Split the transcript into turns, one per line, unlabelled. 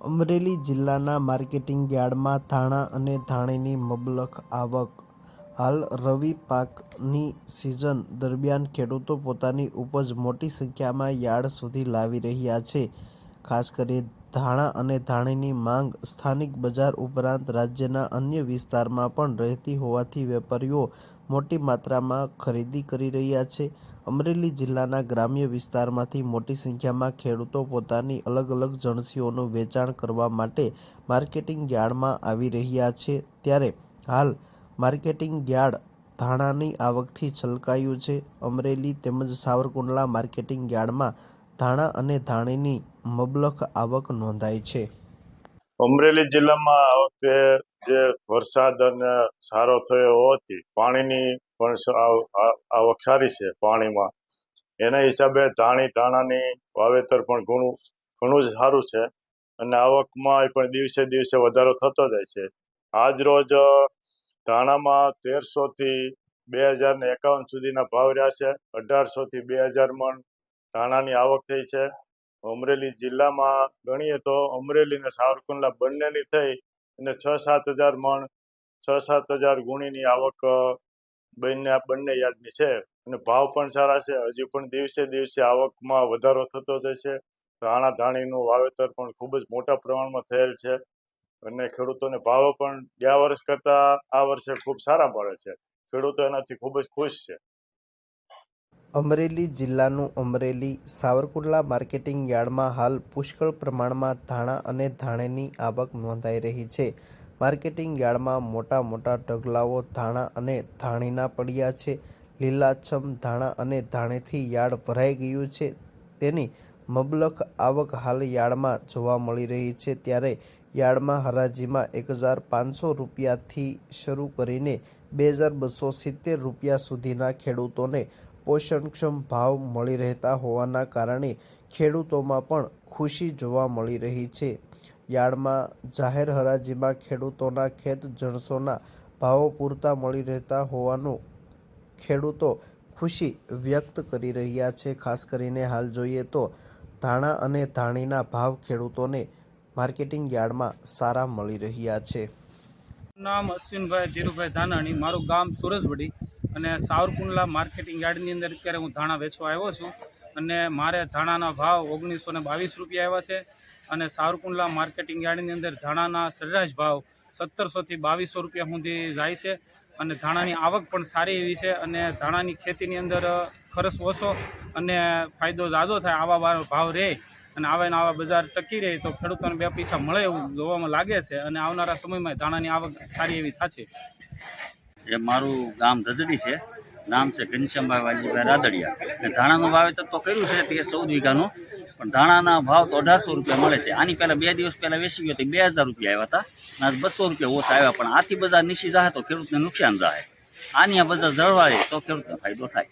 અમરેલી જિલ્લાના માર્કેટિંગ યાર્ડમાં ધાણા અને ધાણીની મબલખ આવક. હાલ રવિ પાકની સિઝન દરમિયાન ખેડૂતો પોતાની ઉપજ મોટી સંખ્યામાં યાર્ડ સુધી લાવી રહ્યા છે. ખાસ કરી ધાણા અને ધાણીની માંગ સ્થાનિક બજાર ઉપરાંત રાજ્યના અન્ય વિસ્તારમાં પણ રહેતી હોવાથી વેપારીઓ મોટી માત્રામાં ખરીદી કરી રહ્યા છે. અમરેલી જિલ્લાના ગ્રામ્ય વિસ્તારમાંથી મોટી સંખ્યામાં ખેડૂતો પોતાની અલગ અલગ જણસીઓનું વેચાણ કરવા માટે માર્કેટિંગ યાર્ડમાં આવી રહ્યા છે. ત્યારે હાલ માર્કેટિંગ યાર્ડ ધાણાની આવકથી છલકાયું છે. અમરેલી તેમજ સાવરકુંડલા માર્કેટિંગ યાર્ડમાં ધાણા અને ધાણીની મબલખ આવક નોંધાઈ છે.
અમરેલી જિલ્લામાં આ વખતે જે વરસાદ અને સારો થયો હોવાથી પાણીની પણ આવક સારી છે. પાણીમાં એના હિસાબે ધાણાની વાવેતર પણ ઘણું જ સારું છે અને આવકમાં પણ દિવસે દિવસે વધારો થતો જાય છે. આજ રોજ ધાણામાં 1300થી 2051 સુધીના ભાવ રહ્યા છે. 1800 થી 2000 મણ ધાણાની આવક થઈ છે. અમરેલી જિલ્લામાં ગણીએ તો અમરેલી અને સાવરકુંડલા બંનેની થઈ અને 6-7 હજાર મણ 6-7 હજાર ગુણીની આવક બંને યાર્ડની છે અને ભાવ પણ સારા છે. હજી પણ દિવસે દિવસે આવકમાં વધારો થતો જાય છે. ધાણીનું વાવેતર પણ ખૂબ જ મોટા પ્રમાણમાં થયેલ છે અને ખેડૂતોને ભાવો પણ ગયા વર્ષ કરતાં આ વર્ષે ખૂબ સારા મળે છે. ખેડૂતો એનાથી ખૂબ જ ખુશ છે.
અમરેલી જિલ્લાનું અમરેલી સાવરકુંડલા માર્કેટિંગ યાર્ડમાં હાલ પુષ્કળ પ્રમાણમાં ધાણા અને ધાણીની આવક નોંધાઈ રહી છે. માર્કેટિંગ યાર્ડમાં મોટા મોટા ઢગલાઓ ધાણા અને ધાણીના પડ્યા છે. લીલાછમ ધાણા અને ધાણીથી યાર્ડ ભરાઈ ગયું છે. તેની મબલખ આવક હાલ યાર્ડમાં જોવા મળી રહી છે. ત્યારે યાર્ડમાં હરાજીમાં 1500 રૂપિયાથી શરૂ કરીને 2270 રૂપિયા સુધીના ખેડૂતોને પોષણક્ષમ ભાવ મળી રહેતા હોવાના કારણે ખેડૂતોમાં પણ ખુશી જોવા મળી રહી છે. યાર્ડમાં જાહેર હરાજીમાં ખેડૂતોના ખેત જણસોના ભાવો પૂરતા મળી રહેતા હોવાનું ખેડૂતો ખુશી વ્યક્ત કરી રહ્યા છે. ખાસ કરીને હાલ જોઈએ તો ધાણા અને ધાણીના ભાવ ખેડૂતોને માર્કેટિંગ યાર્ડમાં સારા મળી રહ્યા છે.
નામ અશ્વિનભાઈ ધીરુભાઈ ધાનાણી, મારું ગામ સુરજવડી અને સાવરકુંડલા માર્કેટિંગ યાર્ડની અંદર અત્યારે હું ધાણા વેચવા આવ્યો છું અને મારે ધાણાના ભાવ 1922 રૂપિયા આવ્યા છે અને સાવરકુંડલા માર્કેટિંગ યાર્ડની અંદર ધાણાના સરેરાશ ભાવ 1700થી 2200 રૂપિયા સુધી જાય છે અને ધાણાની આવક પણ સારી એવી છે અને ધાણાની ખેતીની અંદર ખર્ચ ઓછો અને ફાયદો ઝાઝો થાય આવા ભાવ રહે અને આવા બજાર ટકી રહે તો ખેડૂતોને 2 પૈસા મળે એવું જોવામાં લાગે છે અને આવનારા સમયમાં ધાણાની આવક સારી એવી થશે.
એ મારું ગામ ધજડી છે. નામ છે ઘનશ્યામભાઈ વાલજીભાઈ રાદડિયા. અને ધાણાનું વાવેતર તો કર્યું છે તે 14 વીઘાનું, પણ ધાણાના ભાવ તો 1800 રૂપિયા મળે છે. આની પહેલાં 2 દિવસ પહેલાં વેચી ગયો તો 2000 રૂપિયા આવ્યા હતા અને આજ 200 રૂપિયા ઓછા આવ્યા. પણ આથી બજાર નીચી જાય તો ખેડૂતને નુકસાન જાય. આની આ બજાર જળવાય તો ખેડૂતને ફાયદો થાય.